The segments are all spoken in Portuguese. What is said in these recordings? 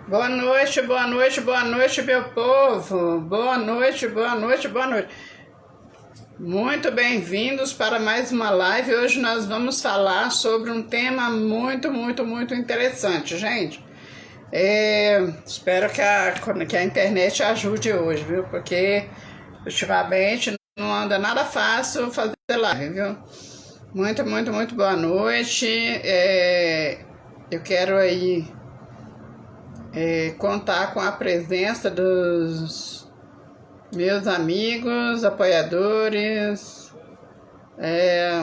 Boa noite, boa noite, boa noite, meu povo. Boa noite, boa noite, boa noite. Muito bem-vindos para mais uma live. Hoje nós vamos falar sobre um tema muito interessante, gente. Espero que a internet ajude hoje, viu? Porque ultimamente não anda nada fácil fazer live, viu? Muito boa noite. Eu quero aí contar com a presença dos meus amigos, apoiadores. É,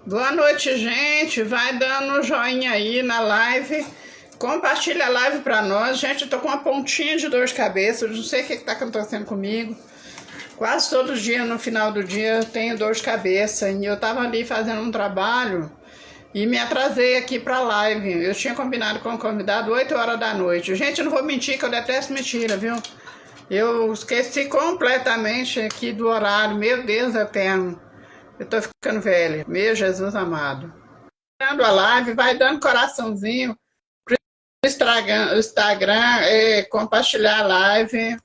Boa noite, gente. Vai dando um joinha aí na live. Compartilha a live para nós. Gente, eu tô com uma pontinha de dor de cabeça. Eu não sei o que tá acontecendo comigo. Quase todo dia, no final do dia, eu tenho dor de cabeça. E eu tava ali fazendo um trabalho e me atrasei aqui pra live. Eu tinha combinado com o convidado 8 horas da noite. Gente, eu não vou mentir que eu detesto mentira, viu? Eu esqueci completamente aqui do horário. Meu Deus eterno. Eu tô ficando velha. Meu Jesus amado. Dando a live, vai dando coraçãozinho pro Instagram, compartilhar a live.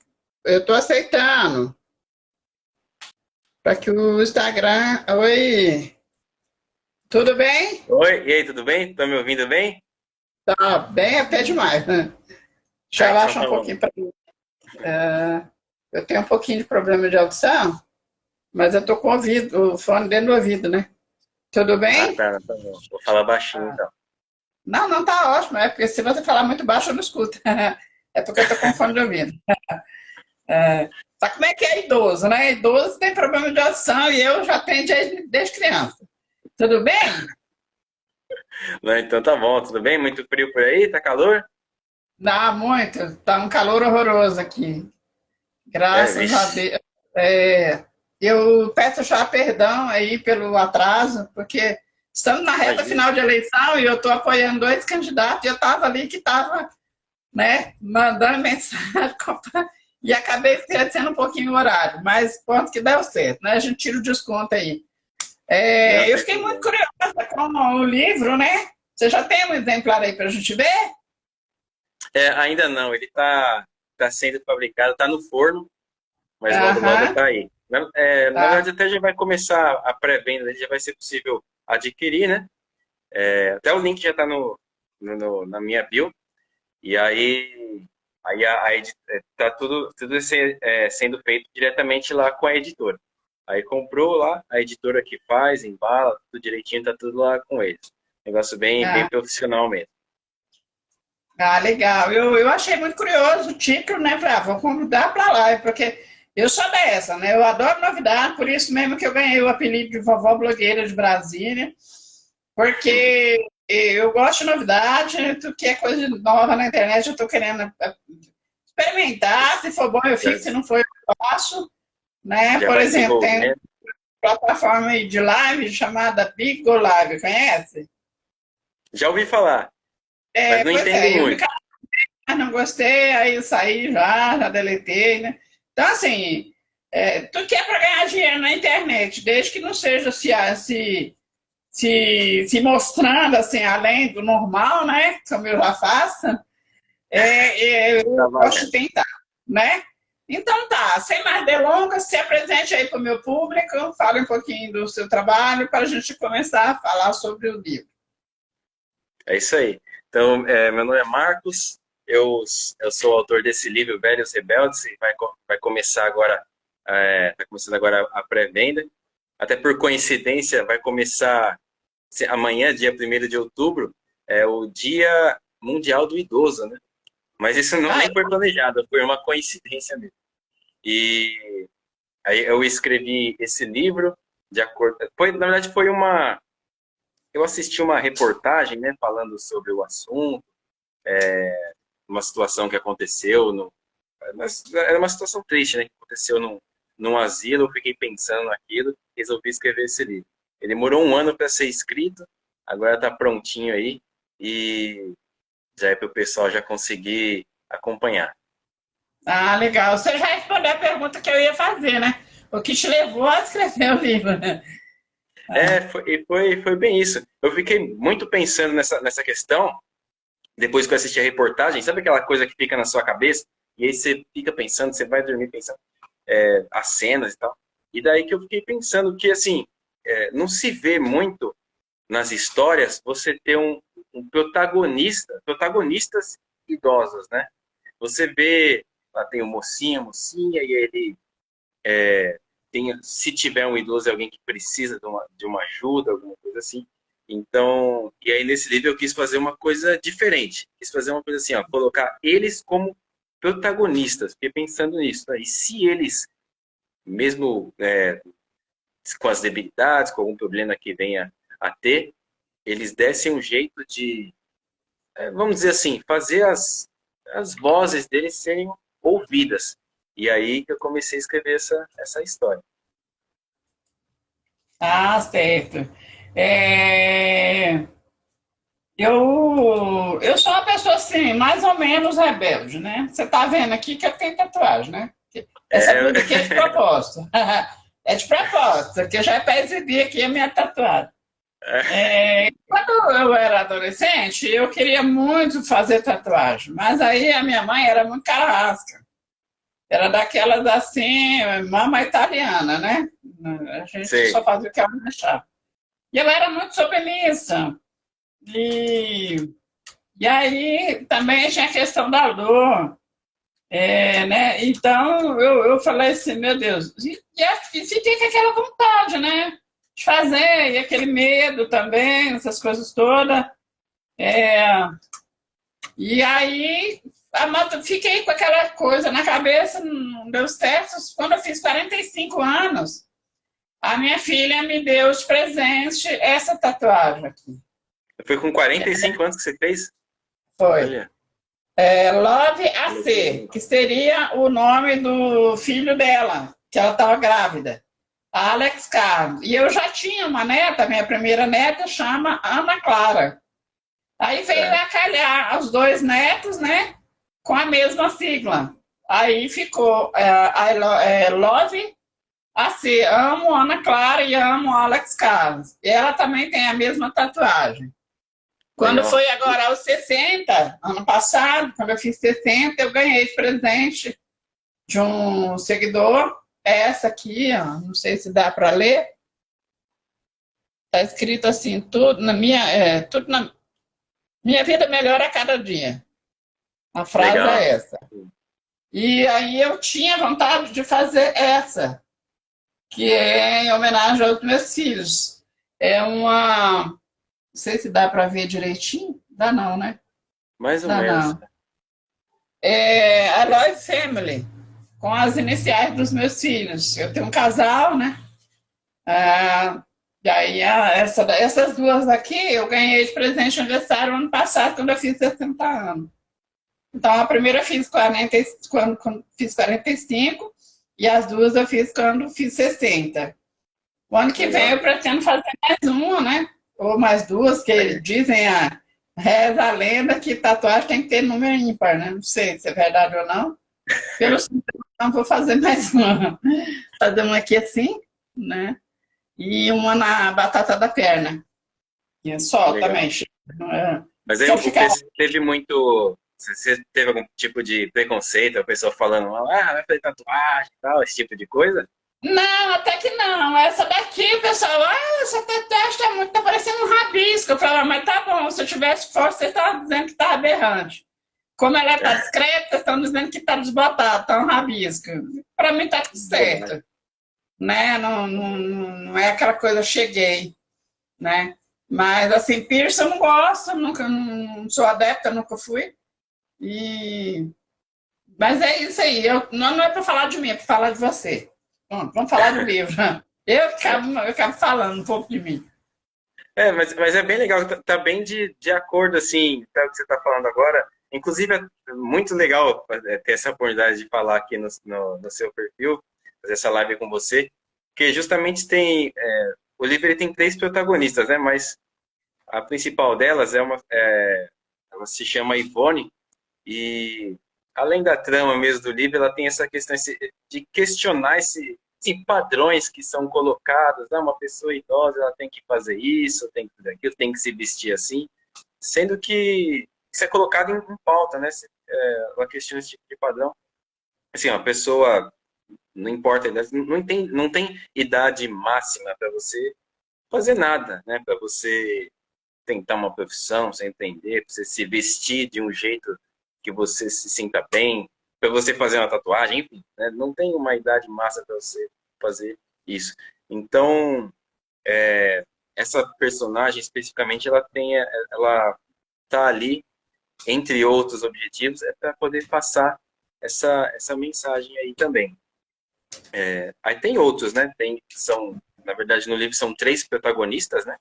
Eu tô aceitando. Para que o Instagram. Oi, tudo bem? Oi, e aí, tudo bem? Tá me ouvindo bem? Tá bem até demais, né? Deixa eu Então abaixar um tá bom. pouquinho para mim. Eu tenho um pouquinho de problema de audição, mas eu tô com o fone dentro do ouvido, né? Tudo Ah, bem? tá, tá bom. Vou falar baixinho então. Não, não tá ótimo, é porque se você falar muito baixo eu não escuto. É porque eu tô com fone de ouvido. Sabe como é que é idoso, né? Idoso tem problema de audição e eu já tenho desde criança. Tudo bem? Não, então tá bom, tudo bem? Muito frio por aí? Tá calor? Dá muito, tá um calor horroroso aqui. É, Graças a vixe. Deus. É, eu peço já perdão aí pelo atraso, porque estamos na reta Imagina. final de eleição e eu estou apoiando dois candidatos e eu estava ali que estava, né, mandando mensagem e acabei esquecendo um pouquinho o horário, mas ponto que deu certo, né? A gente tira o desconto aí. Não Eu tem fiquei muito problema. curiosa com o livro, né? Você já tem um exemplar aí para a gente ver? É, ainda não, ele tá sendo fabricado, tá no forno, mas logo Aham, tá aí. Na tá. verdade, até já vai começar a pré-venda, já vai ser possível adquirir, né? Até o link já tá na minha bio. E aí tá tudo sendo feito diretamente lá com a editora. Aí comprou lá, a editora que faz, embala, tudo direitinho, tá tudo lá com eles. Negócio bem Ah, profissional mesmo. legal. Eu achei muito curioso o título, né? Falei, vou convidar para lá, porque eu sou dessa, né? Eu adoro novidade, por isso mesmo que eu ganhei o apelido de vovó blogueira de Brasília, porque eu gosto de novidade, tudo que é coisa nova na internet, eu estou querendo experimentar. Se for bom, eu Já, fico, se não for, eu faço, né? já Por vai exemplo, tem uma desenvolvendo. plataforma aí de live chamada Big Go Live, conhece? Já ouvi falar, mas não Pois entendo é, eu me muito. não gostei, aí eu saí já deletei, né? Então, assim, tudo que é para ganhar dinheiro na internet, desde que não seja se mostrando assim, além do normal, né? Como eu já faço, Tá eu gosto de valendo. tentar, né? Então tá, sem mais delongas, se apresente aí para o meu público, fale um pouquinho do seu trabalho para a gente começar a falar sobre o livro. É isso aí. Então, meu nome é Marcos, eu sou o autor desse livro, Velhos Rebeldes, e vai começar agora, vai começando agora a pré-venda. Até por coincidência, vai começar amanhã, dia 1º de outubro, é o Dia Mundial do Idoso, né? Mas isso não Ah, nem foi planejado, foi uma coincidência mesmo. E aí eu escrevi esse livro de acordo. Na verdade, foi uma. Eu assisti uma reportagem, né, falando sobre o assunto, uma situação que aconteceu. Era uma situação triste, né, que aconteceu num asilo, eu fiquei pensando naquilo, resolvi escrever esse livro. Ele demorou um ano para ser escrito, agora está prontinho aí, e já é para o pessoal já conseguir acompanhar. Ah, legal. Você já respondeu a pergunta que eu ia fazer, né? O que te levou a escrever o livro, né? Ah, Foi bem isso. Eu fiquei muito pensando nessa questão, depois que eu assisti a reportagem, sabe aquela coisa que fica na sua cabeça? E aí você fica pensando, você vai dormir pensando as cenas e tal. E daí que eu fiquei pensando que, assim, não se vê muito nas histórias você ter um protagonista, protagonistas idosos, né? Você vê, lá tem o mocinho, a mocinha, e ele tem, se tiver um idoso, é alguém que precisa de uma ajuda, alguma coisa assim. Então, e aí nesse livro eu quis fazer uma coisa diferente. Quis fazer uma coisa assim, ó, colocar eles como protagonistas. Fiquei pensando nisso, né? E se eles, mesmo com as debilidades, com algum problema que venha a ter, eles dessem um jeito de, vamos dizer assim, fazer as vozes deles serem ouvidas. E aí que eu comecei a escrever essa história. ah, certo. É, eu sou uma pessoa, assim, mais ou menos rebelde, né? Você tá vendo aqui que eu tenho tatuagem, né? Essa É, blusa aqui é de propósito. É de propósito, que já é para exibir aqui a minha tatuagem. Quando eu era adolescente, eu queria muito fazer tatuagem, mas aí a minha mãe era muito carrasca. Era daquelas assim, mama italiana, né? A gente sei. só fazia o que ela deixava. E eu era muito submissa. E, e aí também tinha a questão da dor. Né? Então eu falei assim, meu Deus, e fiquei com aquela vontade, né? De fazer, e aquele medo também, essas coisas todas. É, e aí fiquei com aquela coisa na cabeça, não deu certo. Quando eu fiz 45 anos, a minha filha me deu de presente essa tatuagem aqui. Foi com 45 anos que você fez? Foi. Olha, Love que loucura, AC, hein? que seria o nome do filho dela, que ela estava grávida, a Alex Carlos. E eu já tinha uma neta, minha primeira neta chama Ana Clara. Aí veio É, a calhar os dois netos, né, com a mesma sigla. Aí ficou Love AC, amo Ana Clara e amo Alex Carlos. E ela também tem a mesma tatuagem. Quando legal. foi agora aos 60, ano passado, quando eu fiz 60, eu ganhei de presente de um seguidor. Essa aqui, ó, não sei se dá para ler. Está escrito assim, tudo na minha vida melhora a cada dia. A frase Legal. é essa. E aí eu tinha vontade de fazer essa, que é em homenagem aos meus filhos. É uma, não sei se dá para ver direitinho. Dá não, né? Mais ou Dá menos. não. É a Love Family, com as iniciais dos meus filhos. Eu tenho um casal, né? Ah, e aí, essas duas aqui eu ganhei de presente de aniversário ano passado, quando eu fiz 60 anos. Então, a primeira eu fiz quando fiz 45 e as duas eu fiz quando fiz 60. O ano que vem Legal. eu pretendo fazer mais uma, né? Ou mais duas, que dizem reza a lenda que tatuagem tem que ter número ímpar, né? Não sei se é verdade ou não. Pelo não vou fazer mais uma. Fazer uma aqui assim, né? E uma na batata da perna. E é só também. Legal. Não é- Mas aí Quer ficar. você teve muito. Você teve algum tipo de preconceito, a pessoa falando, vai fazer tatuagem e tal, esse tipo de coisa? Não, até que não. Essa daqui, o pessoal, essa tatuagem tá parecendo um rabisco. Eu falava, mas tá bom, se eu tivesse força, vocês estavam dizendo que tá aberrante. Como ela está discreta, vocês estão dizendo que está desbotada, está um rabisco. Para mim está tudo certo. Né? Não é aquela coisa, eu cheguei. Né? Mas, assim, piercing eu não gosto, nunca, não sou adepta, nunca fui. E... Mas é isso aí. Não é para falar de mim, é para falar de você. Pronto, vamos falar do livro. Eu acabo falando um pouco de mim. Mas é bem legal, tá bem de acordo, assim, com o que você está falando agora. Inclusive, é muito legal ter essa oportunidade de falar aqui no seu perfil, fazer essa live com você, porque justamente o livro ele tem três protagonistas, né? Mas a principal delas ela se chama Ivone e além da trama mesmo do livro, ela tem essa questão de questionar esses padrões que são colocados. Ah, uma pessoa idosa, ela tem que fazer isso, tem que fazer aquilo, tem que se vestir assim, sendo que isso é colocado em pauta, né? Ela questiona esse tipo de padrão. Assim, uma pessoa, não importa, não tem idade máxima para você fazer nada, né? Para você tentar uma profissão, você entender, para você se vestir de um jeito que você se sinta bem, para você fazer uma tatuagem, enfim, né? Não tem uma idade máxima para você fazer isso. Então, essa personagem especificamente, ela tá ali entre outros objetivos, é para poder passar essa mensagem aí também. Aí tem outros, né? Na verdade, no livro são três protagonistas, né?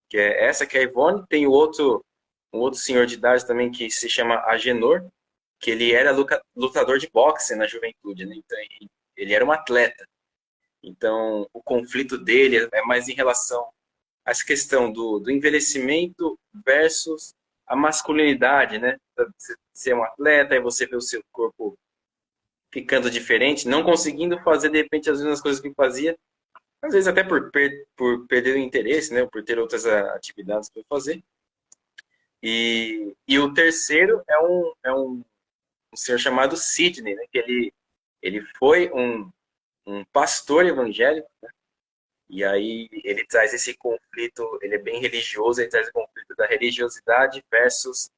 Que é essa que é a Ivone, tem um outro senhor de idade também que se chama Agenor, que ele era lutador de boxe na juventude, né? Então, ele era um atleta. Então, o conflito dele é mais em relação a essa questão do envelhecimento versus a masculinidade, né? Você ser um atleta e você vê o seu corpo ficando diferente, não conseguindo fazer, de repente, as mesmas coisas que fazia, às vezes até por perder o interesse, né? Por ter outras atividades para fazer. E o terceiro um senhor chamado Sidney, né? Que ele foi um pastor evangélico, né? E aí ele traz esse conflito, ele é bem religioso, ele traz o conflito da religiosidade versus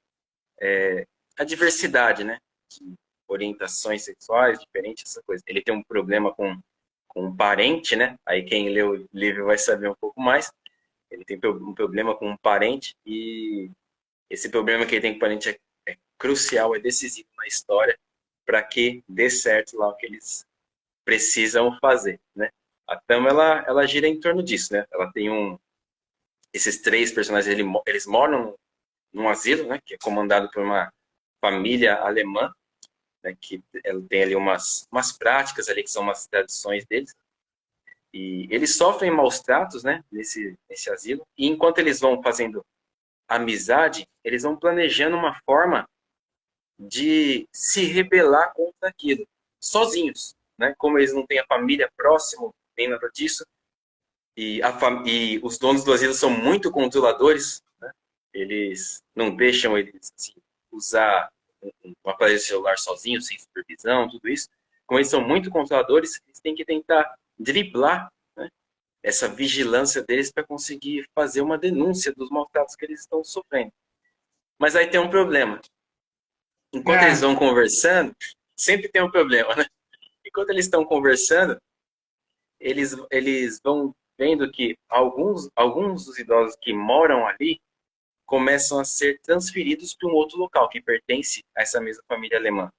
a diversidade, né? De orientações sexuais diferentes, essa coisa. Ele tem um problema com um parente, né? Aí quem lê o livro vai saber um pouco mais. Ele tem um problema com um parente e esse problema que ele tem com o parente é crucial, é decisivo na história para que dê certo lá o que eles precisam fazer, né? A trama, ela gira em torno disso, né? Ela tem esses três personagens, eles moram num asilo, né? Que é comandado por uma família alemã, né? Que ela tem ali umas práticas ali que são umas tradições deles. E eles sofrem maus tratos, né? Nesse asilo. E enquanto eles vão fazendo amizade, eles vão planejando uma forma de se rebelar contra aquilo, sozinhos, né? Como eles não têm a família próximo, nem nada disso, e os donos do asilo são muito controladores, né? Eles não deixam eles assim, usar um aparelho celular sozinhos, sem supervisão, tudo isso. Como eles são muito controladores, eles têm que tentar driblar, né, essa vigilância deles para conseguir fazer uma denúncia dos maltratos que eles estão sofrendo. Mas aí tem um problema. Enquanto eles É. vão conversando, sempre tem um problema, né? Enquanto eles estão conversando, eles vão vendo que alguns dos idosos que moram ali começam a ser transferidos para um outro local que pertence a essa mesma família alemã.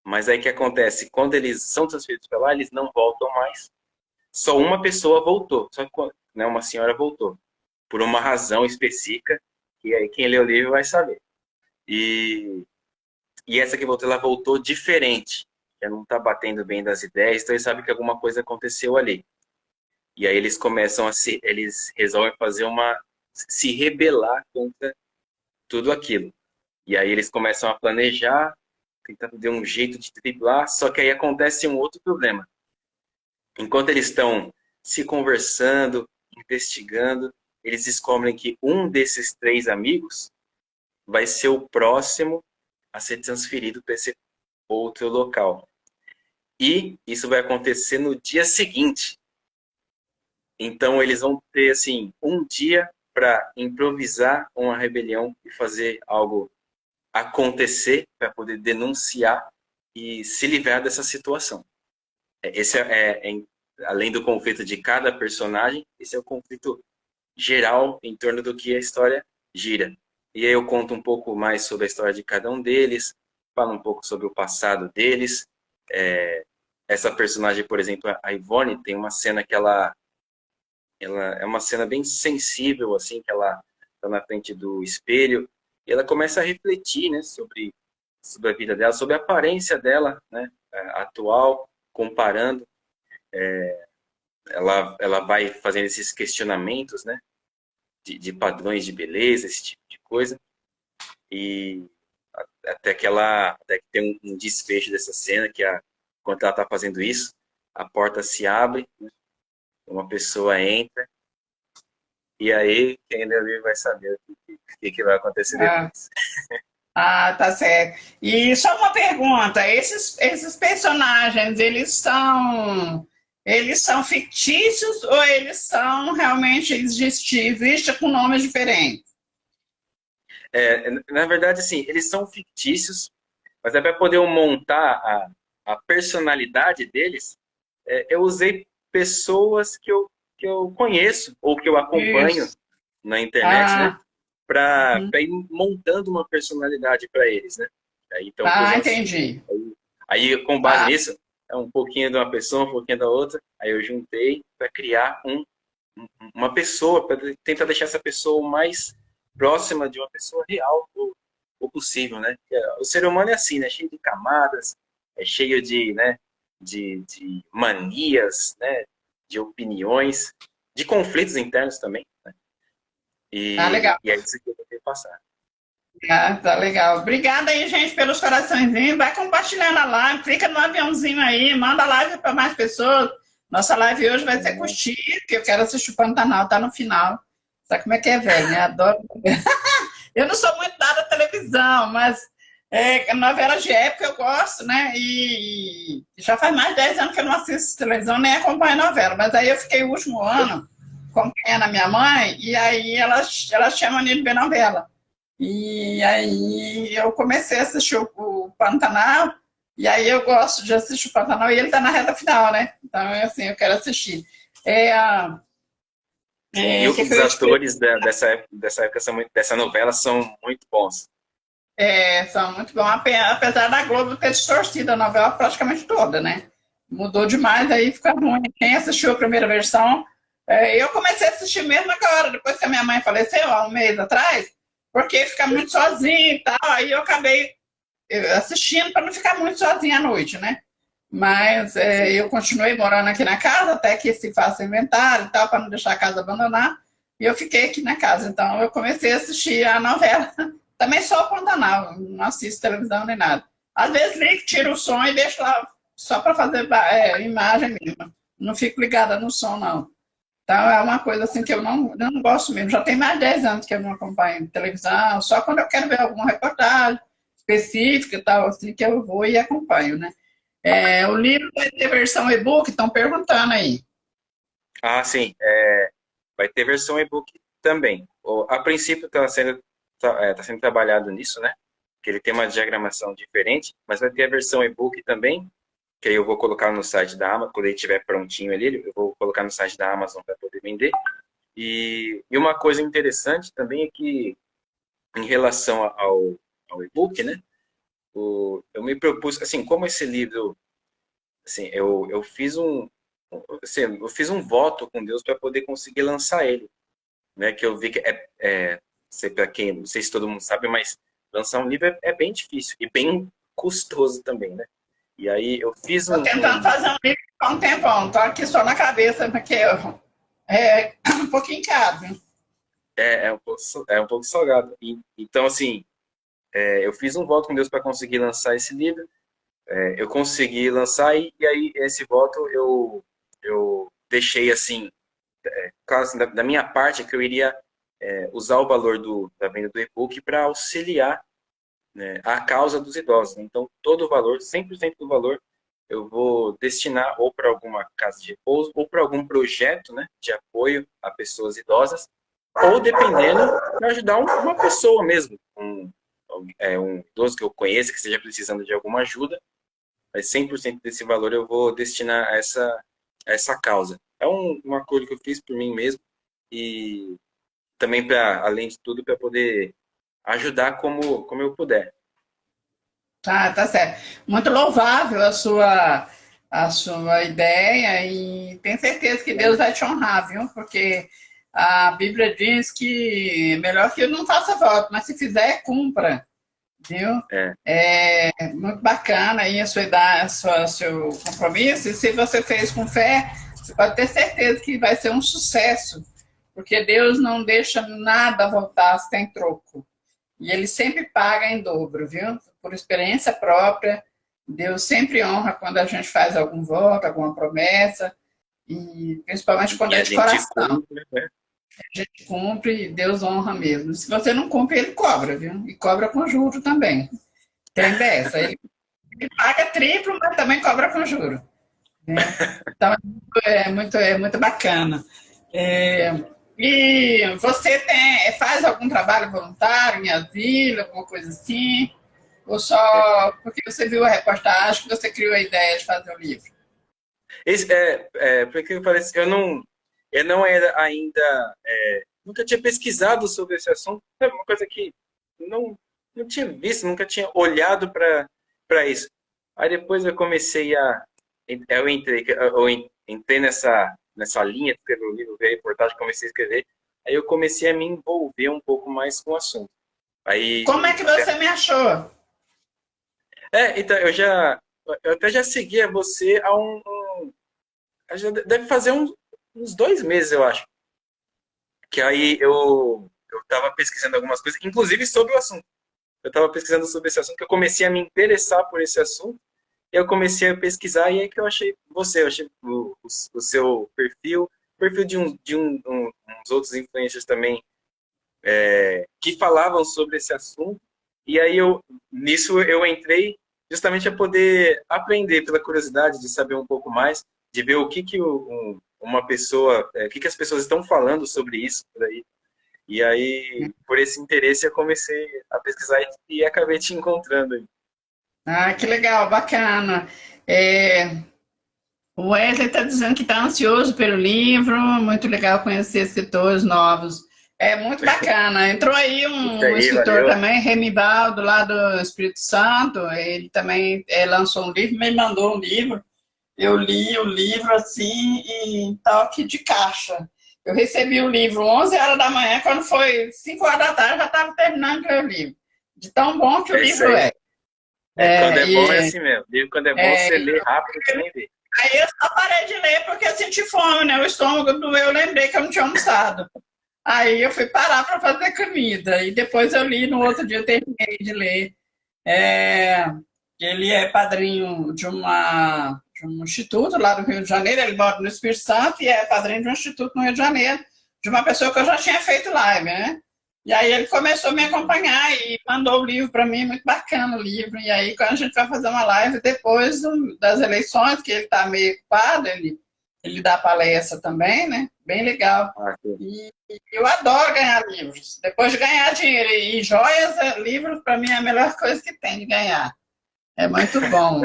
Mas aí o que acontece? Quando eles são transferidos para lá, eles não voltam mais. Só uma pessoa voltou, só que, né, uma senhora voltou, por uma razão específica, que aí quem lê o livro vai saber. E essa que voltou, ela voltou diferente. Já não está batendo bem das ideias, então eles sabem que alguma coisa aconteceu ali. E aí eles resolvem se rebelar contra tudo aquilo. E aí eles começam a planejar, tentar dar um jeito de driblar, só que aí acontece um outro problema. Enquanto eles estão se conversando, investigando, eles descobrem que um desses três amigos vai ser o próximo a ser transferido para esse outro local. E isso vai acontecer no dia seguinte. Então eles vão ter assim um dia para improvisar uma rebelião e fazer algo acontecer para poder denunciar e se livrar dessa situação. Esse além do conflito de cada personagem, esse é o conflito geral em torno do que a história gira. E aí eu conto um pouco mais sobre a história de cada um deles, falo um pouco sobre o passado deles. Essa personagem, por exemplo, a Ivone, tem uma cena que ela é uma cena bem sensível, assim, que ela está na frente do espelho e ela começa a refletir, né, sobre a vida dela, sobre a aparência dela, né, atual, comparando. ela vai fazendo esses questionamentos, né? De padrões de beleza, esse tipo de coisa. E até que tem um desfecho dessa cena, quando ela está fazendo isso, a porta se abre, né, uma pessoa entra, e aí quem ainda vive vai saber o que vai acontecer Ah, depois. tá certo. E só uma pergunta, esses personagens, eles são fictícios ou eles são realmente existem com nomes diferentes? Na verdade, assim, eles são fictícios, mas é para poder eu montar a personalidade deles, eu usei pessoas que eu conheço ou que eu acompanho Isso. na internet, né? Ah, Para uhum. ir montando uma personalidade para eles, né? Aí, então, por exemplo, assim, Entendi. aí com base Ah, nisso, é um pouquinho de uma pessoa, um pouquinho da outra, aí eu juntei para criar uma pessoa, para tentar deixar essa pessoa o mais próxima de uma pessoa real o possível, né? O ser humano é assim, né? Cheio de camadas, é cheio de, né? De manias, né? De opiniões, de conflitos internos também, né? legal. E é isso que eu tentei passar. Tá legal. Obrigada aí, gente, pelos coraçõezinhos. Vai compartilhando a live, clica no aviãozinho aí, manda a live para mais pessoas. Nossa live hoje vai ser curtinha, porque eu quero assistir o Pantanal, tá no final. Sabe como é que é, velho, né? Adoro. Eu não sou muito dada à televisão, mas novela de época eu gosto, né? E já faz mais de 10 anos que eu não assisto televisão, nem acompanho novela. Mas aí eu fiquei o último ano acompanhando a minha mãe, e aí ela tinha mania de ver novela. E aí eu comecei a assistir o Pantanal, e aí eu gosto de assistir o Pantanal, e ele tá na reta final, né? Então, assim, eu quero assistir. É, Sim, e o que, que eu os ia te perguntar? atores dessa época dessa novela são muito bons. São muito bons, apesar da Globo ter distorcido a novela praticamente toda, né? Mudou demais, aí fica ruim. Quem assistiu a primeira versão, eu comecei a assistir mesmo agora, depois que a minha mãe faleceu, há um mês atrás, porque fica muito sozinha e tal, aí eu acabei assistindo para não ficar muito sozinha à noite, né? Mas eu continuei morando aqui na casa até que se faça inventário e tal, para não deixar a casa abandonar. E eu fiquei aqui na casa. Então eu comecei a assistir a novela. Também só o Pantanal, não assisto televisão nem nada. Às vezes ligo, tiro o som e deixo lá só para fazer imagem mesmo. Não fico ligada no som, não. Então é uma coisa assim que eu não gosto mesmo. Já tem mais de 10 anos que eu não acompanho televisão, só quando eu quero ver alguma reportagem específica e tal, assim, que eu vou e acompanho, né? O livro vai ter versão e-book, estão perguntando aí. Ah, sim. Vai ter versão e-book também. A princípio tá sendo trabalhado nisso, né? Que ele tem uma diagramação diferente, mas vai ter a versão e-book também, que aí eu vou colocar no site da Amazon, quando ele estiver prontinho ali, eu vou colocar no site da Amazon para poder vender. E uma coisa interessante também é que, em relação ao e-book, né? Eu me propus, assim, como esse livro, assim, eu fiz assim, eu fiz um voto com Deus para poder conseguir lançar ele, né? Que eu vi que sei para quem, não sei se todo mundo sabe, mas lançar um livro é bem difícil e bem custoso também, né? E aí eu fiz Estou tentando fazer um livro há um tempão, estou aqui só na cabeça, porque é um pouquinho caro. Viu? é um pouco salgado. Então, assim, eu fiz um voto com Deus para conseguir lançar esse livro. Eu consegui lançar e aí esse voto eu deixei assim, claro, assim, da minha parte que eu iria usar o valor da venda do e-book para auxiliar, né, a causa dos idosos. Então, todo o valor, 100% do valor, eu vou destinar ou para alguma casa de repouso ou para algum projeto, né, de apoio a pessoas idosas, ou dependendo, para ajudar uma pessoa mesmo, um idoso que eu conheça, que esteja precisando de alguma ajuda, mas 100% desse valor eu vou destinar a essa causa. É um acordo que eu fiz por mim mesmo e também, além de tudo, para poder ajudar como eu puder. Tá certo. Muito louvável a sua ideia e tenho certeza que Deus vai te honrar, viu? Porque a Bíblia diz que é melhor que eu não faça voto, mas se fizer, cumpra. viu? É. É muito bacana aí a sua idade, seu compromisso, e se você fez com fé, você pode ter certeza que vai ser um sucesso, porque Deus não deixa nada voltar sem troco. E Ele sempre paga em dobro, viu? Por experiência própria, Deus sempre honra quando a gente faz algum voto, alguma promessa, e principalmente quando E é a de gente coração. cumpre, né? A gente cumpre, Deus honra mesmo. Se você não cumpre, Ele cobra, viu? E cobra com juro também. Tem dessa. Ele paga triplo, mas também cobra com juro, né? Então, é muito bacana. É, e você faz algum trabalho voluntário em asilo, alguma coisa assim? Ou só porque você viu a reportagem que você criou a ideia de fazer o livro? Porque eu falei assim, eu não era ainda, nunca tinha pesquisado sobre esse assunto, sabe, uma coisa que não, não tinha visto, nunca tinha olhado para isso. Aí depois eu comecei entrei nessa linha de escrever o livro, ver a reportagem, comecei a escrever, aí eu comecei a me envolver um pouco mais com o assunto. Como é Aí, que você me achou? então, eu até já seguia você já deve fazer uns 2 meses, eu acho. Que aí eu estava pesquisando algumas coisas, inclusive sobre o assunto. Eu estava pesquisando sobre esse assunto, que eu comecei a me interessar por esse assunto, e eu comecei a pesquisar, e aí que eu achei você, eu achei o seu perfil, perfil uns outros influencers também, que falavam sobre esse assunto, e aí nisso eu entrei justamente a poder aprender pela curiosidade de saber um pouco mais, de ver o que que uma pessoa, o que que as pessoas estão falando sobre isso por aí. E aí, por esse interesse, eu comecei a pesquisar e acabei te encontrando aí. Ah, que legal, bacana. É, o Wesley está dizendo que está ansioso pelo livro, muito legal conhecer escritores novos. É muito bacana. Entrou aí Isso um aí, escritor valeu. também, Remibaldo, lá do Espírito Santo. Ele também lançou um livro, me mandou um livro. Eu li o livro assim em toque de caixa. Eu recebi o livro 11 horas da manhã, quando foi 5 horas da tarde, já estava terminando de ler o livro. De tão bom que o É isso livro aí. é. Quando é bom é E, assim mesmo. Livro, quando é bom, você lê rápido que nem vê. aí eu só parei de ler porque eu senti fome, né? O estômago doeu, eu lembrei que eu não tinha almoçado. Aí eu fui parar para fazer comida. E depois eu li, no outro dia eu terminei de ler. É, ele é padrinho de um instituto lá do Rio de Janeiro, ele mora no Espírito Santo e é padrinho de um instituto no Rio de Janeiro, de uma pessoa que eu já tinha feito live, né? E aí ele começou a me acompanhar e mandou o livro para mim, muito bacana o livro. E aí quando a gente vai fazer uma live depois das eleições, que ele está meio ocupado, ele dá palestra também, né? Bem legal. Ah, sim. E eu adoro ganhar livros. Depois de ganhar dinheiro e joias, livros para mim é a melhor coisa que tem de ganhar. É muito bom.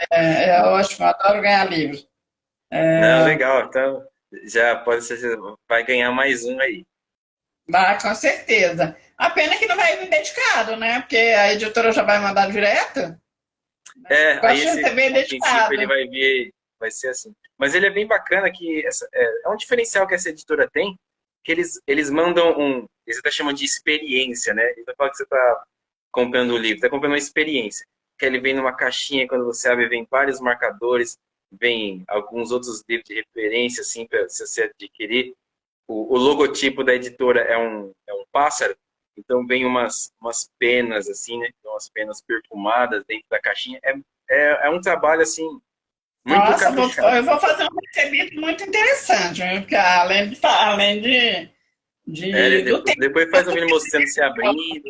É ótimo, eu adoro ganhar livros. Não, legal. Então, já pode ser, você vai ganhar mais um aí. Mas, com certeza. A pena é que não vai vir dedicado, né? Porque a editora já vai mandar direto. Aí Gosto de receber a princípio ele dedicado. vai vir, vai ser assim. Mas ele é bem bacana que é um diferencial que essa editora tem, que eles mandam eles até chamam de experiência, né? Eles não falam que você está comprando o livro, está comprando uma experiência. Que ele vem numa caixinha, quando você abre, vem vários marcadores, vem alguns outros livros de referência, assim, para você adquirir. O logotipo da editora é um pássaro, então vem umas penas, assim, né? Umas penas perfumadas dentro da caixinha. É um trabalho, assim, muito Nossa, caprichado. eu vou fazer um recebido muito interessante, né? Porque do tempo. Depois faz um vídeo mostrando se abrindo.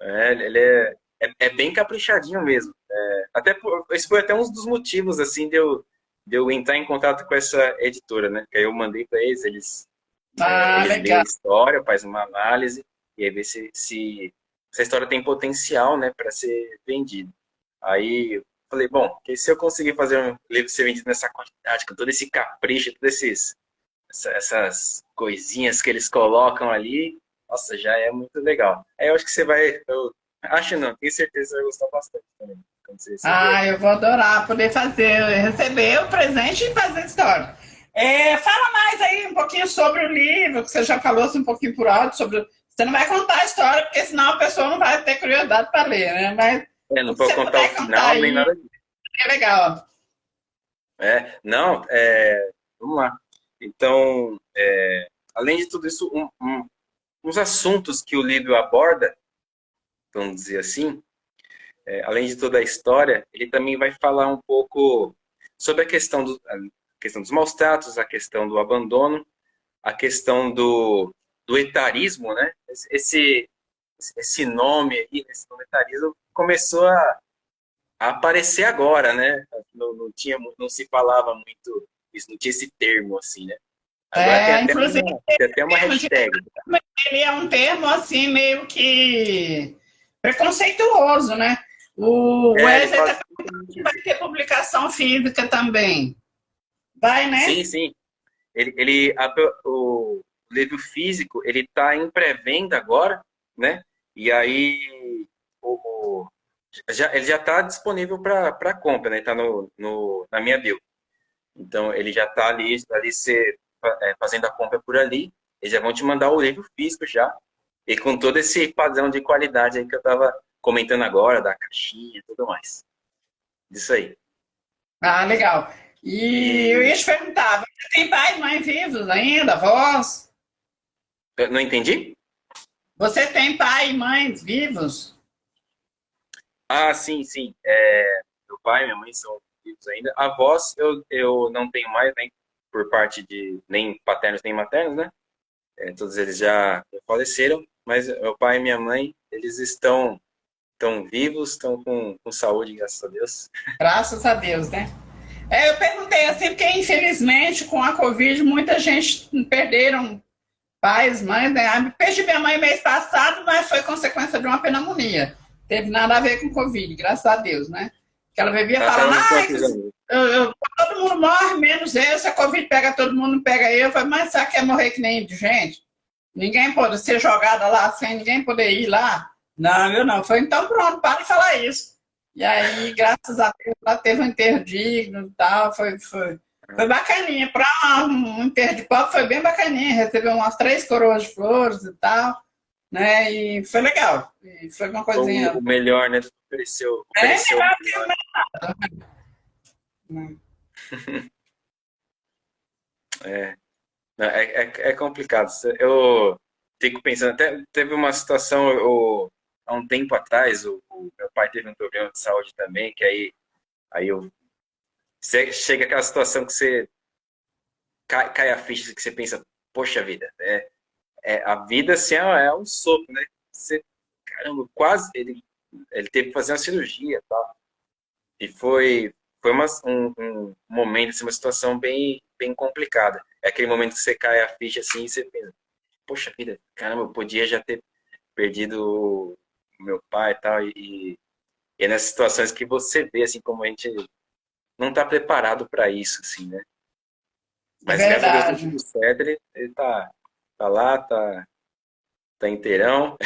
Ele é bem caprichadinho mesmo. Esse foi até um dos motivos, assim, de eu entrar em contato com essa editora, né? Que aí eu mandei para Ah, eles leem a legal. história, fazem uma análise, e aí vê se essa história tem potencial, né, para ser vendida. Aí eu falei, bom, que se eu conseguir fazer um livro ser vendido nessa quantidade, com todo esse capricho, todas essas coisinhas que eles colocam ali, nossa, já é muito legal. Aí eu acho que você vai, eu acho não, tenho certeza que você vai gostar bastante também, quando você receber. Ah, eu vou adorar poder receber o presente e fazer história. Fala mais aí um pouquinho sobre o livro, que você já falou assim, um pouquinho por alto, sobre Você não vai contar a história, porque senão a pessoa não vai ter curiosidade para ler, né? Mas Não se vou você contar o puder contar final nem aí, nada disso. é legal. Não, vamos lá. Então, além de tudo isso, uns assuntos que o livro aborda, vamos dizer assim, além de toda a história, ele também vai falar um pouco sobre a questão dos maus tratos, a questão do abandono, a questão do etarismo, né? Esse nome aí, esse nome etarismo, começou a aparecer agora, né? Não se falava muito isso, não tinha esse termo assim, né? Agora Inclusive, tem até uma termo de- hashtag. ele é um termo assim meio que preconceituoso, né? O Ele Wesley fala tá- vai ter publicação física também. Vai, né? sim, sim. O livro físico, ele está em pré-venda agora, né? E aí ele já está disponível para compra, né? Está na minha bio. Então ele já está ali fazendo a compra por ali. Eles já vão te mandar o livro físico já. E com todo esse padrão de qualidade aí que eu estava comentando agora, da caixinha e tudo mais. Isso aí. Ah, legal. E eu ia E te perguntar, você tem pai e mãe vivos ainda, avós? eu não entendi? Você tem pai e mães vivos? Ah, sim, sim. Meu pai e minha mãe são vivos ainda. Avós eu não tenho mais, nem por parte de nem paternos nem maternos, né? Todos eles já faleceram, mas meu pai e minha mãe, eles estão vivos, estão com saúde, graças a Deus. Graças a Deus, né? Eu perguntei assim, porque infelizmente com a Covid muita gente perderam pais, mães, né? Perdi minha mãe mês passado, mas foi consequência de uma pneumonia. Teve nada a ver com Covid, graças a Deus, né? Que ela vivia falando, Ela não ai, quantos anos? todo mundo morre, menos eu, se a Covid pega todo mundo, não pega eu. Eu falei, mas será que é morrer que nem de gente? Ninguém pode ser jogada lá sem ninguém poder ir lá? Não, eu não. Foi, então pronto, para de falar isso. E aí, graças a Deus, ela teve um enterro digno e tal, foi bacaninha. Para um enterro de pobre foi bem bacaninha. Recebeu umas 3 coroas de flores e tal, né? E foi legal. E foi uma coisinha. O melhor, né? Ofereceu o Melhor melhor. que o. É complicado. Eu fico pensando, até teve uma situação, há um tempo atrás, o meu pai teve um problema de saúde também, que aí chega aquela situação que você cai a ficha, que você pensa, poxa vida, a vida assim é um sopro, né? Caramba, quase, ele teve que fazer uma cirurgia, tá? E foi um momento, assim, uma situação bem, bem complicada. É aquele momento que você cai a ficha assim e você pensa, poxa vida, caramba, eu podia já ter perdido o meu pai e tal. E é nessas situações que você vê, assim, como a gente não está preparado para isso, assim, né? É Mas graças a Deus deu verdade. tudo certo, ele tá lá, tá inteirão.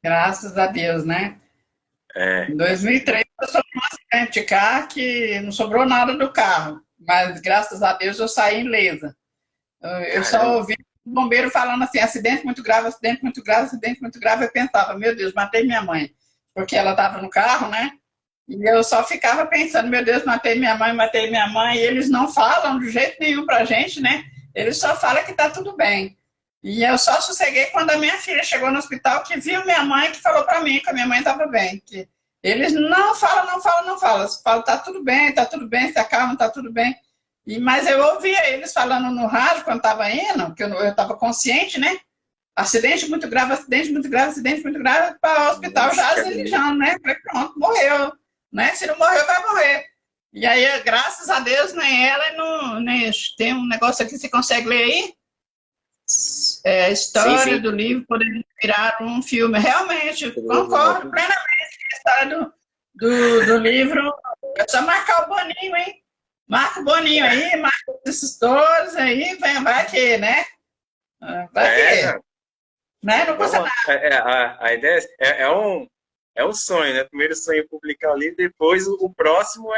Graças a Deus, né? Em 2003, eu sofri um acidente de carro que não sobrou nada do carro, mas graças a Deus eu saí ilesa. Eu só Caramba, ouvi o bombeiro falando assim: acidente muito grave, acidente muito grave, acidente muito grave. Eu pensava, meu Deus, matei minha mãe, porque ela estava no carro, né? E eu só ficava pensando, meu Deus, matei minha mãe, matei minha mãe. E eles não falam de jeito nenhum pra gente, né? Eles só falam que tá tudo bem. E eu só sosseguei quando a minha filha chegou no hospital, que viu minha mãe, que falou pra mim que a minha mãe estava bem. Que eles não falam, não falam, não falam. Falam, tá tudo bem, se acalma, tá tudo bem. Mas eu ouvia eles falando no rádio quando estava indo, que eu estava consciente, né? Acidente muito grave, acidente muito grave, acidente muito grave, para o hospital nossa, já que agonia. azinjando, né? Falei, pronto, morreu, né? Se não morreu, vai morrer. E aí, graças a Deus, nem ela, nem tem um negócio aqui, você consegue ler aí? A Sim, história sim. do livro poderia virar um filme. Realmente, concordo plenamente com a história do livro. É só marcar o Boninho, hein? Marca o Boninho aí, marca esses todos aí, vai que, né? Vai que, Não, né? Não vamos custa lá. A ideia é um sonho, né? Primeiro sonho é publicar o livro, depois o próximo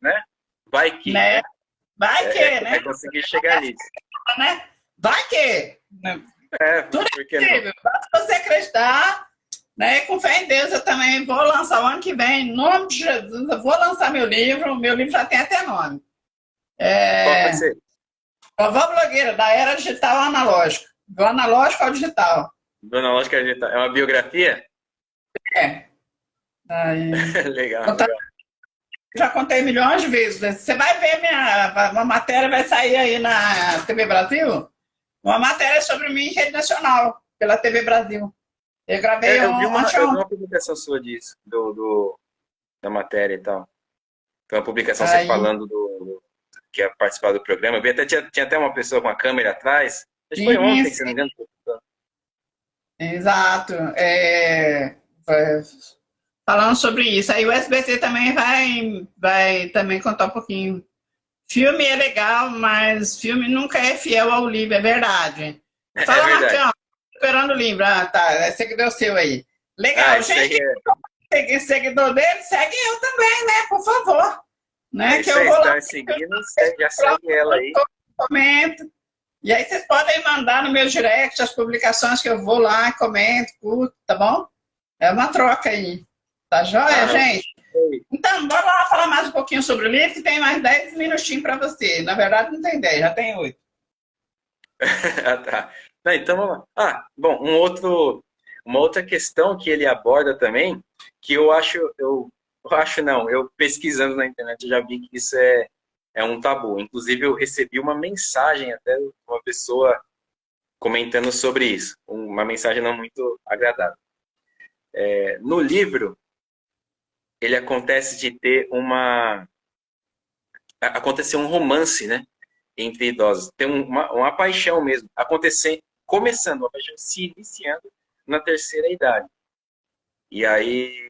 né? Vai que, né? né? Vai que, É né? conseguir chegar nisso. Né? Vai que. Né? Tudo é por que não? possível. Basta você acreditar, né? Com fé em Deus, eu também vou lançar o ano que vem, em nome de Jesus, eu vou lançar meu livro. Meu livro já tem até nome. Qual vai É, ser? Vovó Blogueira, da era digital ao analógico. Do analógico ao digital. Dona Lógica é uma biografia? É. Aí, Legal, legal. já contei milhões de vezes. Você vai ver uma matéria, vai sair aí na TV Brasil, uma matéria sobre mim em rede nacional, pela TV Brasil. Eu gravei Eu vi ontem. uma publicação sua disso, da matéria e tal. Foi uma publicação você Aí, falando que ia participar do programa. Eu vi até, tinha até uma pessoa com a câmera atrás. Acho que foi sim, ontem, se não me sim, engano. exato. Falando sobre isso. Aí o SBT também vai também contar um pouquinho. Filme é legal, mas filme nunca é fiel ao livro, é verdade. É Fala, verdade. Marcão, esperando o livro. Ah, tá, é seguidor seu aí. Ah, Legal, isso aí gente, quem é seguidor dele, segue eu também, né? Por favor. Né? Que isso eu aí, vou lá, está seguindo, já segue ela aí. comento. E aí vocês podem mandar no meu direct as publicações que eu vou lá, comento, curto, tá bom? É uma troca aí. Tá joia, Ah, não. gente? Então, bora lá falar mais um pouquinho sobre o livro, que tem mais 10 minutinhos para você. Na verdade, não tem 10, já tem 8. Ah, tá. Não, então vamos lá. Ah, bom, uma outra questão que ele aborda também, que eu acho não, eu pesquisando na internet eu já vi que isso é um tabu. Inclusive, eu recebi uma mensagem até de uma pessoa comentando sobre isso, uma mensagem não muito agradável. No livro, ele acontece de ter aconteceu um romance, né, entre idosos. Tem uma paixão mesmo, começando, uma paixão se iniciando na terceira idade. E aí,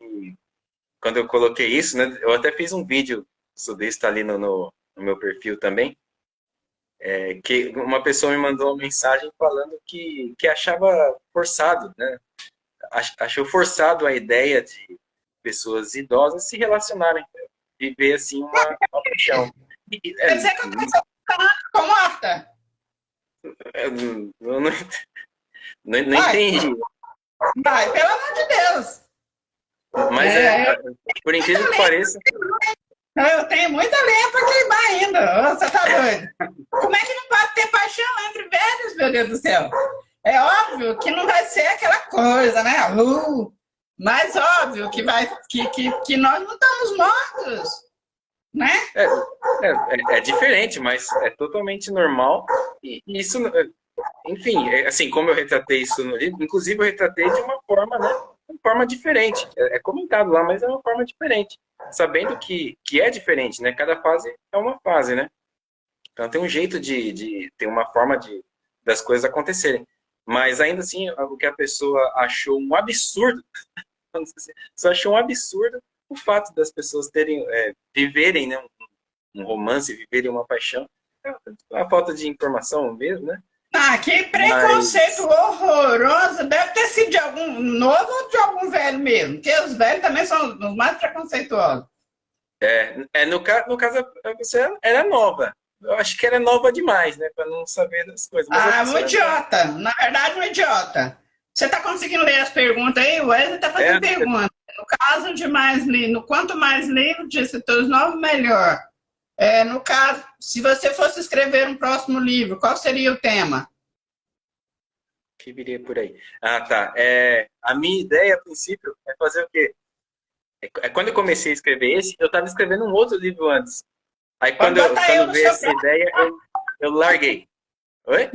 quando eu coloquei isso, né, eu até fiz um vídeo sobre isso, tá ali no meu perfil também, que uma pessoa me mandou uma mensagem falando que achava forçado, né, achou forçado a ideia de pessoas idosas se relacionarem, viver assim uma paixão. Quer dizer que eu estou com Marta? Eu não Vai, entendi. vai, pelo amor de Deus. Mas É, por incrível que pareça, eu tenho muita lenha para queimar ainda. Ô, você tá doido? Como é que não pode ter paixão entre velhos, meu Deus do céu? É óbvio que não vai ser aquela coisa, né? Mas óbvio que nós não estamos mortos, né? é diferente, mas é totalmente normal. E isso, enfim, assim, como eu retratei isso no livro, inclusive eu retratei de uma forma, né? Uma forma diferente. É comentado lá, mas é uma forma diferente. Sabendo que é diferente, né? Cada fase é uma fase, né? Então tem um jeito de ter uma forma das coisas acontecerem. Mas ainda assim, o que a pessoa achou um absurdo, só achou um absurdo o fato das pessoas viverem, né, um romance, viverem uma paixão. É a falta de informação mesmo, né? Ah, que preconceito Mas horroroso. Deve ter sido de algum novo ou de algum velho mesmo. Porque os velhos também são os mais preconceituosos. no caso a pessoa era nova. Eu acho que era nova demais, né, para não saber das coisas. Mas a Ah, um pessoa era nova. idiota. Na verdade, um idiota. Você está conseguindo ler as perguntas aí? O Wesley está fazendo perguntas. No caso de mais livro, quanto mais livro de escritores novos, melhor. No caso, se você fosse escrever um próximo livro, qual seria o tema? Que viria por aí. Ah, tá. A minha ideia, a princípio, é fazer o quê? Quando eu comecei a escrever esse, eu estava escrevendo um outro livro antes. Aí Pode botar eu quando no veio seu essa próximo. ideia, eu larguei. Oi?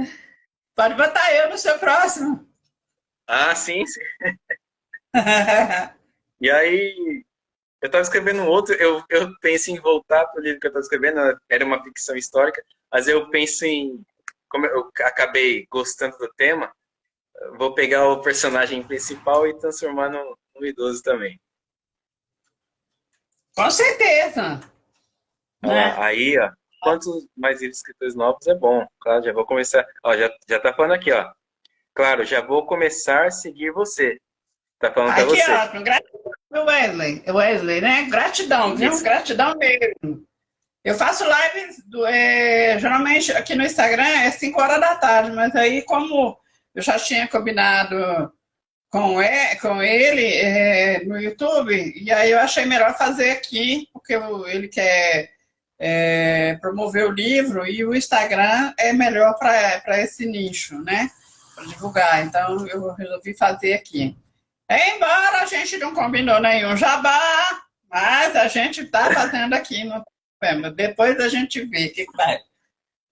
Pode botar eu no seu próximo. Ah, sim, sim. E aí, eu estava escrevendo um outro, eu penso em voltar para o livro que eu estava escrevendo, era uma ficção histórica, mas eu penso como eu acabei gostando do tema, vou pegar o personagem principal e transformar num idoso também. Com certeza. Olha Né? lá, aí, ó, quanto mais livros escritores novos é bom. Claro, já vou começar. Ó, já tá falando aqui, ó. Claro, já vou começar a seguir você. Tá falando para Ai, que você. ótimo. Gratidão, Wesley, né? Gratidão, viu? Isso. Gratidão mesmo. Eu faço lives, geralmente aqui no Instagram é 5 horas da tarde, mas aí como eu já tinha combinado com ele no YouTube, e aí eu achei melhor fazer aqui, porque ele quer promover o livro, e o Instagram é melhor para esse nicho, né? Para divulgar. Então eu resolvi fazer aqui. Embora a gente não combinou nenhum jabá, mas a gente está fazendo aqui no problema. Depois a gente vê o que vai.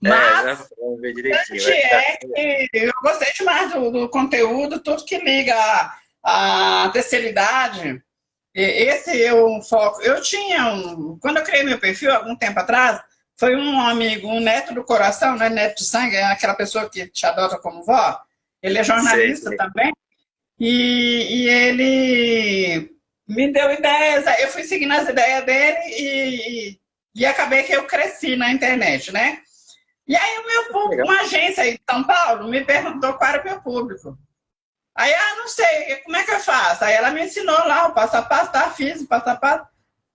Né, Mas vamos ver a direitinho. gente que eu gostei demais do conteúdo, tudo que liga à terceira idade. Esse é o foco. Eu tinha quando eu criei meu perfil, algum tempo atrás, foi um amigo, um neto do coração, né? Neto de sangue, é aquela pessoa que te adota como vó. Ele é Sei, jornalista sei. também. E ele me deu ideias, eu fui seguindo as ideias dele e acabei que eu cresci na internet, né? E aí o meu público, Legal. uma agência aí de São Paulo, me perguntou qual era o meu público. Aí, não sei, como é que eu faço? Aí ela me ensinou lá o passo a passo, tá? Fiz o passo a passo.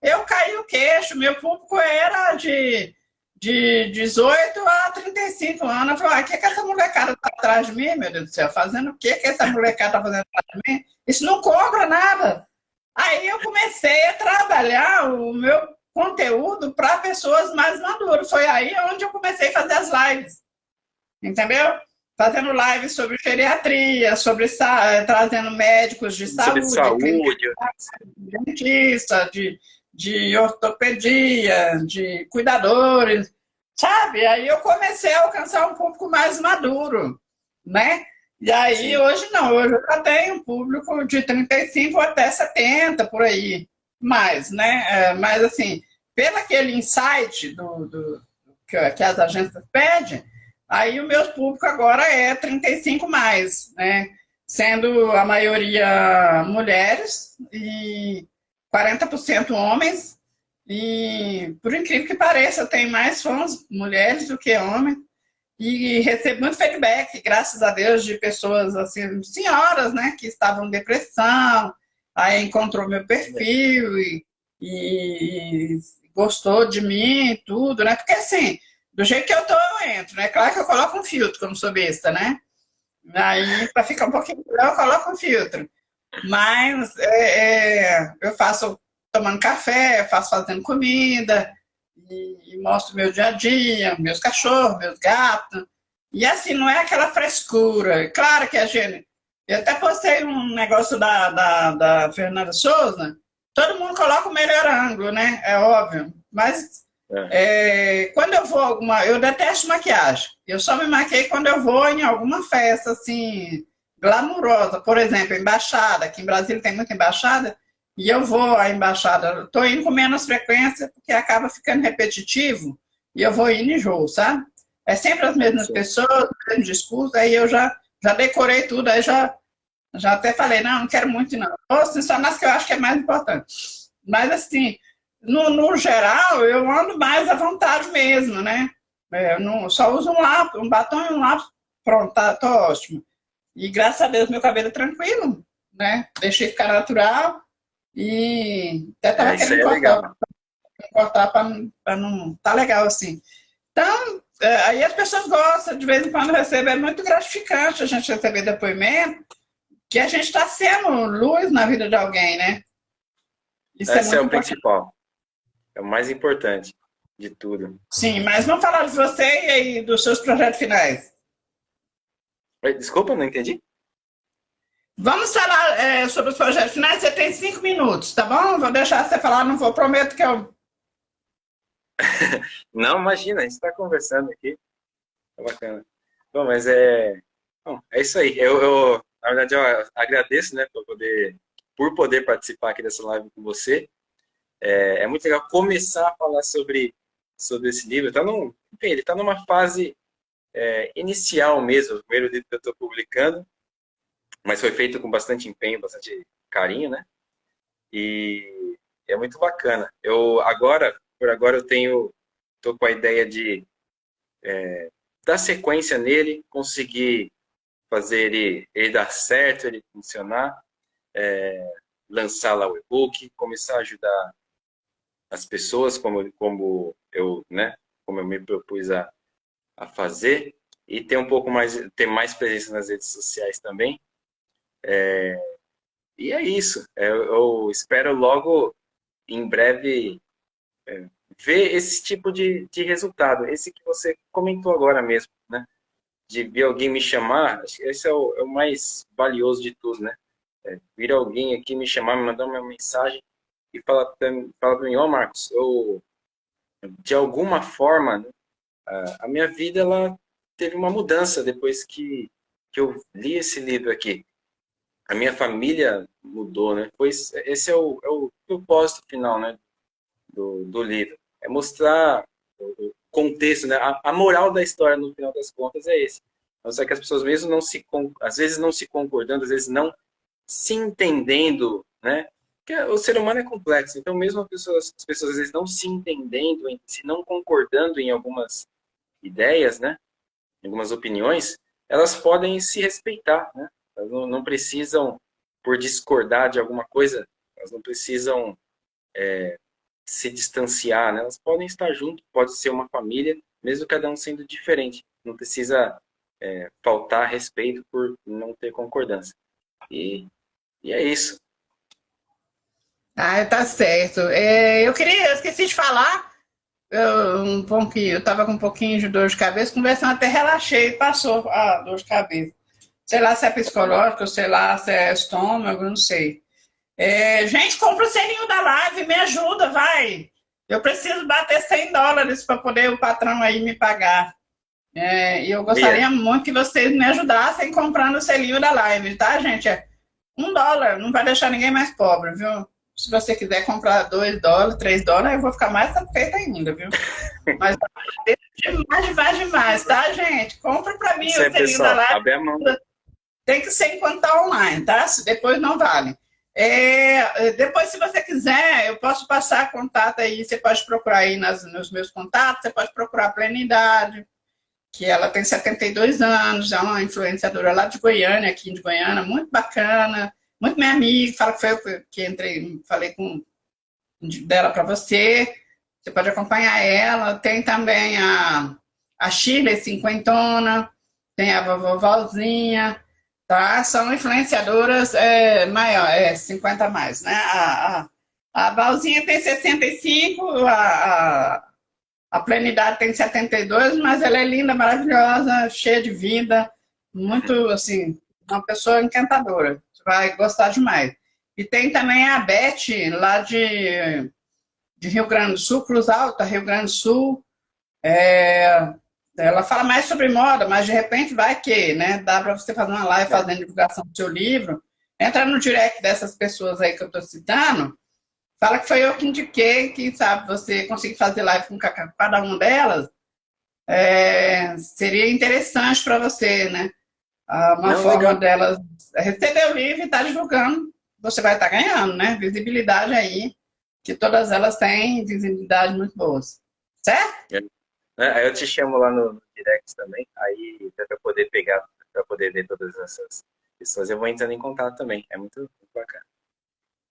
Eu caí o queixo, meu público era de 18 a 35 anos. Eu falei, o que essa molecada tá atrás de mim, meu Deus do céu? Fazendo o que essa molecada tá fazendo atrás de mim? Isso não cobra nada. Aí eu comecei a trabalhar o meu conteúdo para pessoas mais maduras. Foi aí onde eu comecei a fazer as lives. Entendeu? Fazendo lives sobre geriatria, trazendo médicos de Sobre saúde, clínica saúde. de dentista, de ortopedia, de cuidadores, sabe? Aí eu comecei a alcançar um público mais maduro, né? E aí Sim. hoje não, hoje eu já tenho um público de 35 até 70, por aí, mais, né? Mas assim, pelo aquele insight que as agências pedem, aí o meu público agora é 35 mais, né? Sendo a maioria mulheres e 40% homens. E, por incrível que pareça, eu tenho mais fãs mulheres do que homens. E recebo muito feedback, graças a Deus, de pessoas, assim, senhoras, né, que estavam em depressão, aí encontrou meu perfil e gostou de mim e tudo, né? Porque, assim, do jeito que eu tô, eu entro, né? Claro que eu coloco um filtro, como sou besta, né? Aí, para ficar um pouquinho melhor, eu coloco um filtro. Mas eu faço tomando café, faço fazendo comida, e mostro meu dia a dia, meus cachorros, meus gatos. E assim, não é aquela frescura. Claro que a gente. Eu até postei um negócio da Fernanda Souza, todo mundo coloca o melhor ângulo, né? É óbvio. Mas quando eu vou alguma. Eu detesto maquiagem. Eu só me maquei quando eu vou em alguma festa, assim, glamurosa. Por exemplo, embaixada. Aqui em Brasília tem muita embaixada. E eu vou à embaixada. Estou indo com menos frequência, porque acaba ficando repetitivo. E eu vou indo em jogo, sabe? É sempre as mesmas Sim. pessoas, o mesmo discurso. Aí eu já decorei tudo. Aí já até falei, não quero muito, não. Ou assim, só nas que eu acho que é mais importante. Mas, assim, no geral, eu ando mais à vontade mesmo, né? Eu não, só uso um lápis, um batom e um lápis, pronto, tô ótimo. E graças a Deus meu cabelo é tranquilo, né? Deixei ficar natural e até tava Isso aí querendo é legal. cortar para não. Tá legal assim. Então, aí as pessoas gostam, de vez em quando recebe, é muito gratificante a gente receber depoimento que a gente está sendo luz na vida de alguém, né? Isso é Esse é muito o importante. principal. É o mais importante de tudo. Sim, mas vamos falar de você e aí dos seus projetos finais. Desculpa, não entendi. Vamos falar sobre os projetos finais. Você tem 5 minutos, tá bom? Vou deixar você falar, não vou, prometo que eu. Não, imagina, a gente está conversando aqui. É bacana. Bom, bom, é isso aí. Na verdade, eu agradeço, né, por poder participar aqui dessa live com você. É muito legal começar a falar sobre esse livro. Enfim, ele está numa fase inicial mesmo, o primeiro livro que eu estou publicando, mas foi feito com bastante empenho, bastante carinho, né? E é muito bacana. Por agora, estou com a ideia de dar sequência nele, conseguir fazer ele dar certo, ele funcionar, lançar lá o e-book, começar a ajudar as pessoas como eu me propus a fazer. e ter mais presença nas redes sociais também. E é isso. Eu espero logo, em breve, ver esse tipo de resultado. Esse que você comentou agora mesmo, né? De ver alguém me chamar, acho que esse é o mais valioso de tudo, né? Vir alguém aqui me chamar, me mandar uma mensagem e falar para mim, ó, Marcos, de alguma forma, né, a minha vida ela teve uma mudança depois que eu li esse livro aqui. A minha família mudou, né? Pois esse é o propósito final, né, do livro. É mostrar o contexto, né? A moral da história, no final das contas, é esse. Mostrar que as pessoas, mesmo às vezes não se concordando, às vezes não se entendendo, né? Porque o ser humano é complexo, então mesmo as pessoas às vezes não se entendendo, se não concordando em algumas ideias, né? Em algumas opiniões, elas podem se respeitar, né? Elas não precisam, por discordar de alguma coisa, elas não precisam se distanciar, né? Elas podem estar junto, pode ser uma família, mesmo cada um sendo diferente. Não precisa faltar respeito por não ter concordância. E é isso. Ah, tá certo. Eu esqueci de falar, eu tava com um pouquinho de dor de cabeça, conversando até relaxei, passou a dor de cabeça. Sei lá se é psicológico, sei lá se é estômago, não sei. Gente, compra o selinho da live, me ajuda, vai. Eu preciso bater US$ 100 para poder o patrão aí me pagar. E eu Bia, gostaria muito que vocês me ajudassem comprando o selinho da live, tá, gente? $1, não vai deixar ninguém mais pobre, viu? Se você quiser comprar US$ 2, US$ 3, eu vou ficar mais satisfeita ainda, viu? Mas demais, demais, tá, gente? Compra pra mim isso aí, o selinho da pessoal. live. Abre a mão. Tem que ser enquanto tá online, tá? Depois não vale. Depois, se você quiser, eu posso passar contato aí. Você pode procurar aí nos meus contatos, você pode procurar a Plenidade, que ela tem 72 anos, é uma influenciadora lá de Goiânia, aqui de Goiânia, muito bacana, muito minha amiga, fala que foi eu que entrei, falei dela para você. Você pode acompanhar ela. Tem também a Shirley Cinquentona, tem a vovó Valzinha, tá? São influenciadoras maior, 50 a mais, né? A Valzinha tem 65, a Plenidade tem 72, mas ela é linda, maravilhosa, cheia de vida, muito, assim, uma pessoa encantadora. Você vai gostar demais. E tem também a Beth, lá de Rio Grande do Sul, Cruz Alta, Rio Grande do Sul. Ela fala mais sobre moda, mas de repente vai que, né? Dá para você fazer uma live fazendo divulgação do seu livro. Entra no direct dessas pessoas aí que eu estou citando, fala que foi eu que indiquei, que sabe, você conseguir fazer live com cada uma delas, seria interessante para você, né? Uma Não, forma legal. delas receber o livro e estar divulgando, você vai estar ganhando, né? Visibilidade aí, que todas elas têm visibilidade muito boas. Certo? Aí eu te chamo lá no direct também, aí para poder pegar, para poder ver todas essas pessoas. Eu vou entrando em contato também. É muito bacana.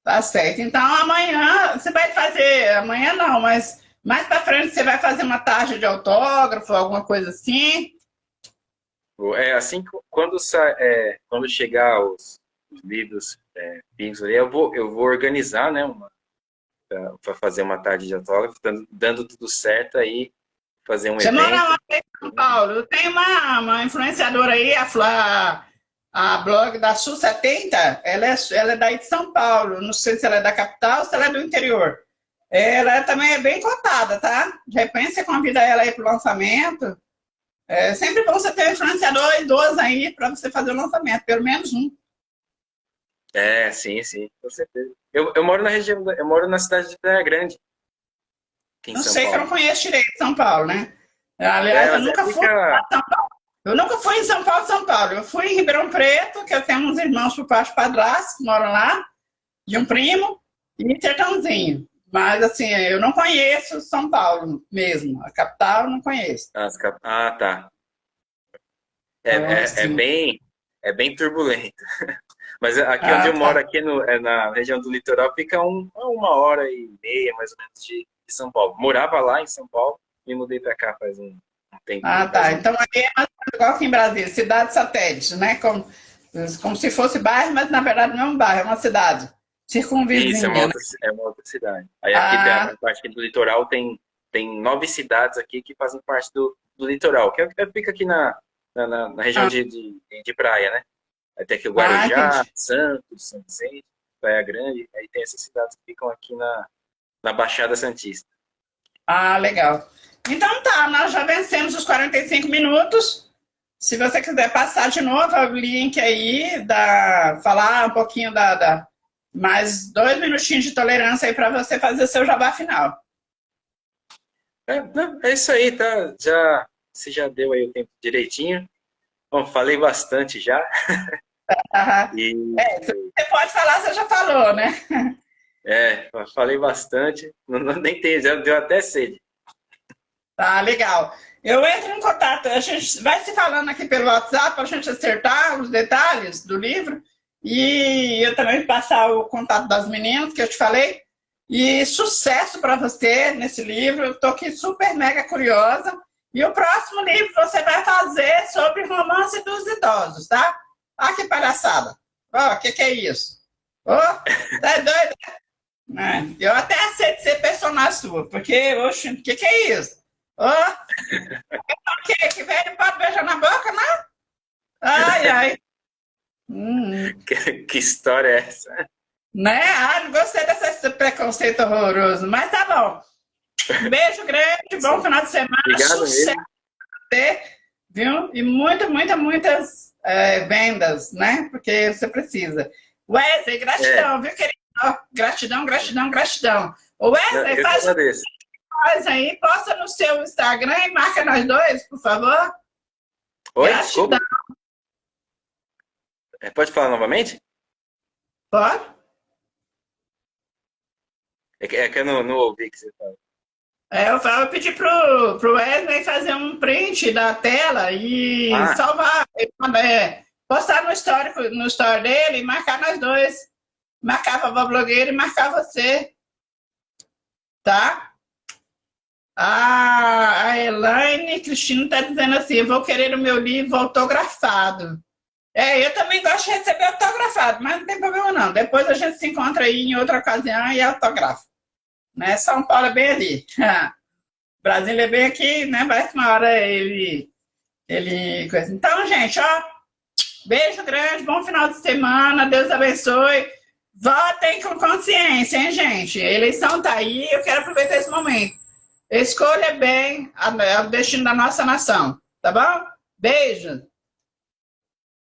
Tá certo. Então amanhã você vai fazer, amanhã não, mas mais para frente você vai fazer uma tarde de autógrafo, alguma coisa assim. Assim que quando chegar os livros físicos ali, eu vou organizar, né, para fazer uma tarde de autógrafo, dando tudo certo aí, fazer um Você mora evento. lá em São Paulo. Tem uma influenciadora aí, a blog da Sul 70, ela é daí de São Paulo. Não sei se ela é da capital ou se ela é do interior. Ela também é bem cotada, tá? De repente você convida ela aí para o lançamento. É sempre bom você ter um influenciador idoso aí para você fazer o lançamento, pelo menos um. Sim, sim, com certeza. Eu moro na região, eu moro na cidade de Praia Grande, aqui em Não São sei que eu Paulo. não conheço direito São Paulo, né? Aliás, eu Mas nunca fui. fica. Eu nunca fui em São Paulo, São Paulo. Eu fui em Ribeirão Preto, que eu tenho uns irmãos por parte de padrasto que moram lá, de um primo, e em Sertãozinho. Mas, assim, eu não conheço São Paulo mesmo. A capital eu não conheço. Tá. Então, É assim, bem turbulento. Mas aqui onde eu moro, tá. aqui na região do litoral, fica 1 hora e meia, mais ou menos, de São Paulo. Morava lá em São Paulo, me mudei para cá faz Não tem Ah, tá. quase. Então aí é mais ou menos igual aqui em Brasília, cidade satélite, né? Como se fosse bairro, mas na verdade não é um bairro, é uma cidade Isso, circunvizinha, né? é uma outra cidade. Aí aqui tem Ah, a parte aqui do litoral, tem 9 cidades aqui que fazem parte do litoral, que fica aqui na região ah, de praia, né? Aí tem aqui o entendi. Guarujá, Santos, São Vicente, Praia Grande, aí tem essas cidades que ficam aqui na Baixada Santista. Ah, legal. Então tá, nós já vencemos os 45 minutos. Se você quiser passar de novo o link aí, falar um pouquinho mais 2 minutinhos de tolerância aí para você fazer seu jabá final. Não, é isso aí, tá? Você já deu aí o tempo direitinho. Bom, falei bastante já. Aham. E É, se você pode falar, você já falou, né? falei bastante. Nem tem, já deu até sede. Tá, legal. Eu entro em contato, a gente vai se falando aqui pelo WhatsApp para a gente acertar os detalhes do livro e eu também passar o contato das meninas que eu te falei. E sucesso para você nesse livro, eu estou aqui super mega curiosa. E o próximo livro você vai fazer sobre romance dos idosos, tá? Ah, que palhaçada. Ó, o que é isso? Ó, tá doido? Eu até aceito ser personagem sua, porque, oxe, o que é isso? Ó, que velho pode beijar na boca, né? Ai, ai. Que história é essa? Né? Ah, não gostei desse preconceito horroroso, mas tá bom. Um beijo grande, bom final de semana, Obrigado sucesso, mesmo. viu? E muitas vendas, né? Porque você precisa. Wesley, É, gratidão, viu, querido? Ó, gratidão, gratidão, gratidão. Ô, não, Wesley, eu que faz um agradeço. coisa aí, posta no seu Instagram e marca nós dois, por favor. Oi, Gratidão. desculpa. Pode falar novamente? Pode? É que eu não ouvi o que você falou. Eu pedi pro Wesley fazer um print da tela e Ah, salvar, postar no histórico, no story dele e marcar nós dois. Marcava a blogueira e marcar você, tá? A Elaine Cristina está dizendo assim: eu vou querer o meu livro autografado. Eu também gosto de receber autografado, mas não tem problema não. Depois a gente se encontra aí em outra ocasião e autografa. Né? São Paulo é bem ali. Brasília é bem aqui, né? Vai que uma hora ele coisa. Então, gente, ó, beijo grande, bom final de semana, Deus abençoe. Votem com consciência, hein, gente? A eleição tá aí, eu quero aproveitar esse momento. Escolha bem o destino da nossa nação, tá bom? Beijo.